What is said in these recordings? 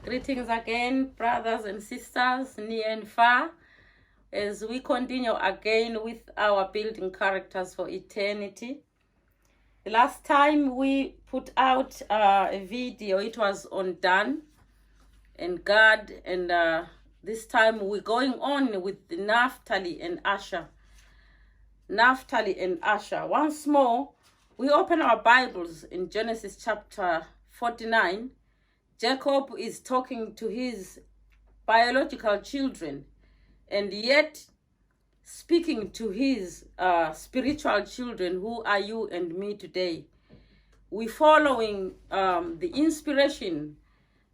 Greetings again, brothers and sisters, near and far, as we continue again with our building characters for eternity. The last time we put out a video, it was on Dan and God, and this time we're going on with Naphtali and Asher. Naphtali and Asher. Once more, we open our Bibles in Genesis chapter 49. Jacob is talking to his biological children and yet speaking to his spiritual children. Who are you and me today? We're following the inspiration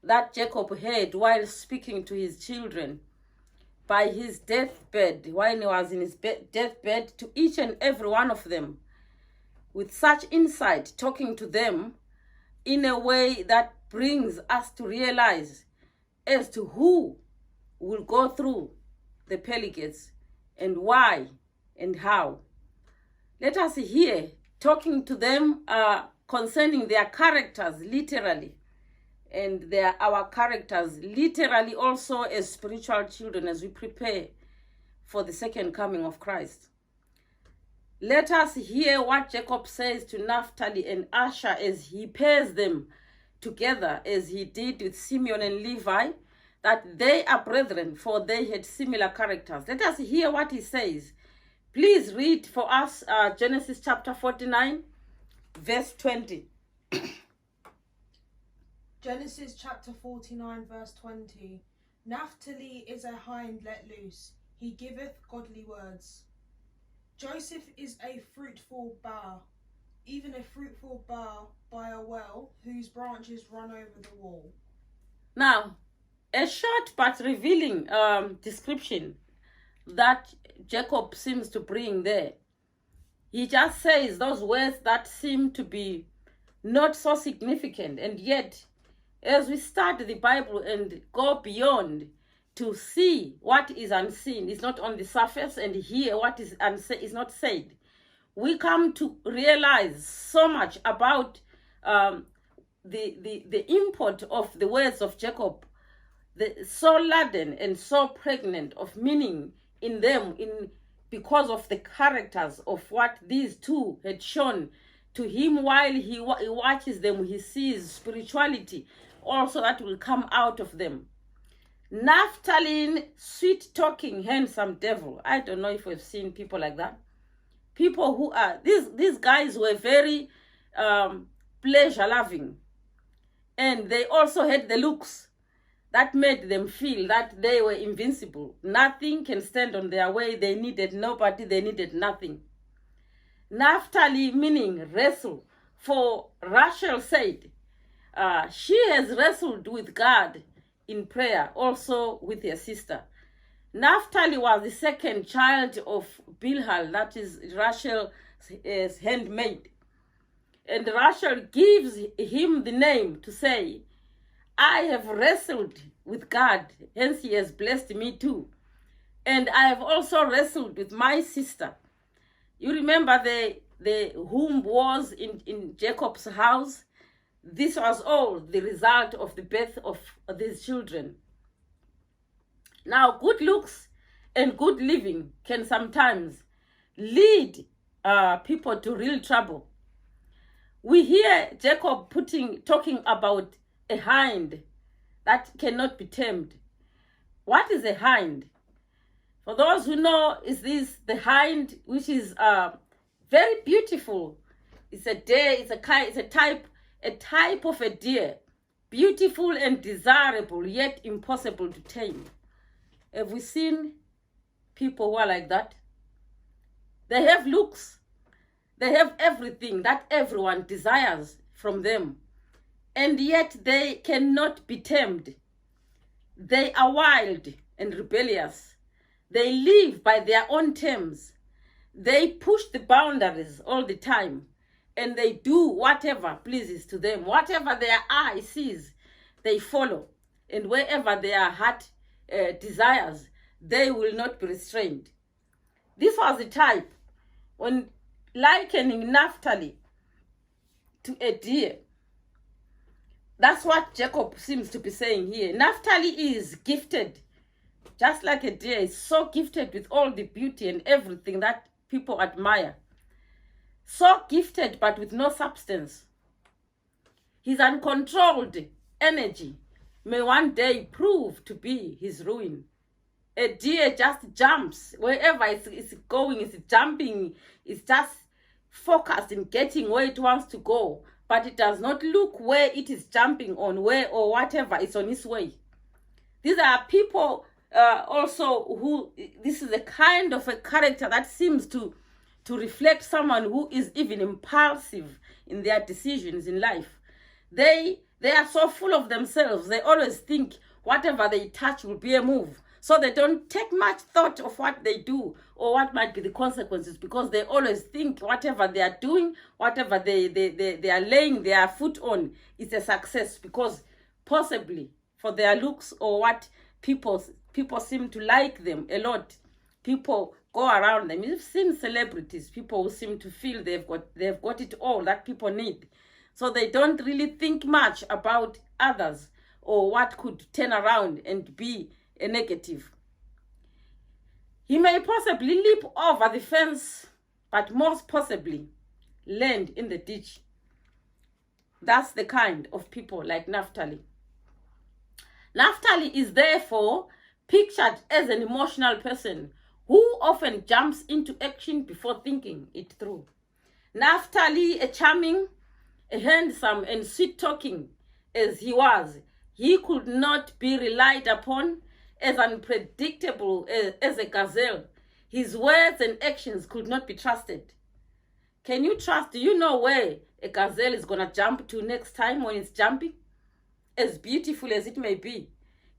that Jacob had while speaking to his children by his deathbed, while he was in his deathbed, to each and every one of them, with such insight, talking to them in a way that brings us to realize as to who will go through the pearly gates and why and how. Let us hear talking to them concerning their characters literally, and our characters literally also as spiritual children as we prepare for the second coming of Christ. Let us hear what Jacob says to Naphtali and Asher as he pairs them together as he did with Simeon and Levi, that they are brethren, for they had similar characters. Let us hear what he says. Please read for us Genesis chapter 49, verse 20. Genesis chapter 49, verse 20. Naphtali is a hind let loose. He giveth godly words. Joseph is a fruitful bough, even a fruitful bough by a well, whose branches run over the wall. Now, a short but revealing description that Jacob seems to bring there. He just says those words that seem to be not so significant, and yet as we study the Bible and go beyond to see what is unseen, is not on the surface, and hear what is is not said, we come to realize so much about the import of the words of Jacob, so laden and so pregnant of meaning in them, because of the characters of what these two had shown to him while he watches them. He sees spirituality also that will come out of them. Naphtali, sweet-talking, handsome devil. I don't know if we've seen people like that. People who are, these guys were very pleasure-loving. And they also had the looks that made them feel that they were invincible. Nothing can stand on their way. They needed nobody. They needed nothing. Naphtali, meaning wrestle. For Rachel said, she has wrestled with God in prayer, also with her sister. Naphtali was the second child of Bilhah, that is Rachel's handmaid. And Rachel gives him the name to say, I have wrestled with God, hence he has blessed me too. And I have also wrestled with my sister. You remember the womb was in Jacob's house. This was all the result of the birth of these children. Now, good looks and good living can sometimes lead people to real trouble. We hear Jacob talking about a hind that cannot be tamed. What is a hind? For those who know, is this the hind, which is very beautiful. It's a deer. It's a type of a deer, beautiful and desirable, yet impossible to tame. Have we seen people who are like that? They have looks. They have everything that everyone desires from them, and yet they cannot be tamed. They are wild and rebellious. They live by their own terms. They push the boundaries all the time, and they do whatever pleases to them. Whatever their eye sees, they follow. And wherever their heart desires, they will not be restrained. This was the type when likening Naphtali to a deer. That's what Jacob seems to be saying here. Naphtali is gifted, just like a deer is so gifted with all the beauty and everything that people admire. So gifted, but with no substance. His uncontrolled energy may one day prove to be his ruin. A deer just jumps wherever it's going, it's jumping, it's just focused in getting where it wants to go, but it does not look where it is jumping on, where or whatever is on its way. These are people also who, this is a kind of a character that seems to reflect someone who is even impulsive in their decisions in life. They are so full of themselves. They always think whatever they touch will be a move. So they don't take much thought of what they do or what might be the consequences, because they always think whatever they are doing, whatever they are laying their foot on is a success, because possibly for their looks or what people seem to like them a lot. People go around them. You've seen celebrities, people who seem to feel they've got it all that people need. So they don't really think much about others or what could turn around and be a negative. He may possibly leap over the fence, but most possibly land in the ditch. That's the kind of people like Naphtali. Naphtali is therefore pictured as an emotional person who often jumps into action before thinking it through. Naphtali, a charming, a handsome and sweet-talking as he was, he could not be relied upon. As unpredictable as a gazelle, his words and actions could not be trusted. Can you trust? Do you know where a gazelle is going to jump to next time when it's jumping? As beautiful as it may be,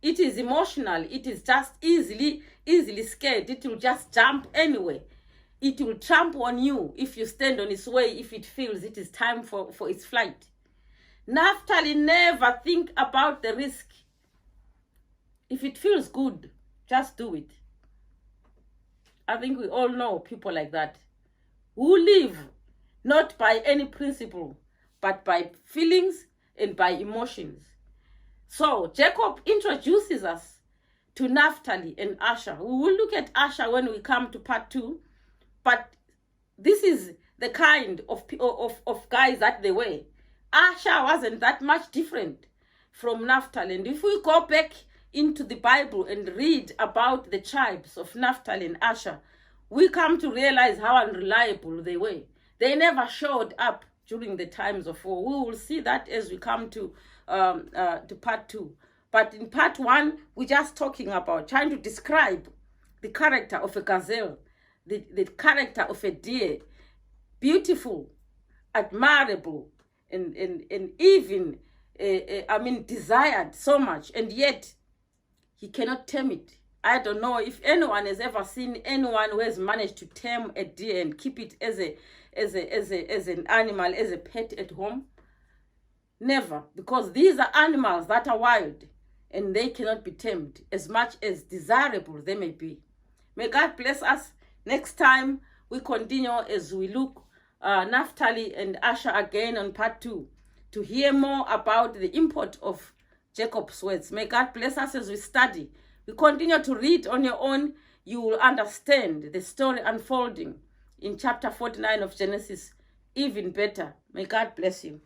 it is emotional. It is just easily scared. It will just jump anyway. It will trample on you if you stand on its way, if it feels it is time for its flight. Naphtali never think about the risk. If it feels good, just do it. I think we all know people like that, who live not by any principle, but by feelings and by emotions. So Jacob introduces us to Naphtali and Asher. We will look at Asher when we come to part 2, but this is the kind of guys that they were. Asher wasn't that much different from Naphtali. And if we go back into the Bible and read about the tribes of Naphtali and Asher, we come to realize how unreliable they were. They never showed up during the times of war. We will see that as we come to part 2. But in part 1, we're just talking about trying to describe the character of a gazelle, the character of a deer, beautiful, admirable, and even, desired so much, and yet he cannot tame it. I don't know if anyone has ever seen anyone who has managed to tame a deer and keep it as an animal, as a pet at home. Never, because these are animals that are wild and they cannot be tamed, as much as desirable they may be. May God bless us. Next time we continue as we look Naphtali and Asher again on part 2 to hear more about the import of Jacob's words. May God bless us as we study. We continue to read on your own. You will understand the story unfolding in chapter 49 of Genesis even better. May God bless you.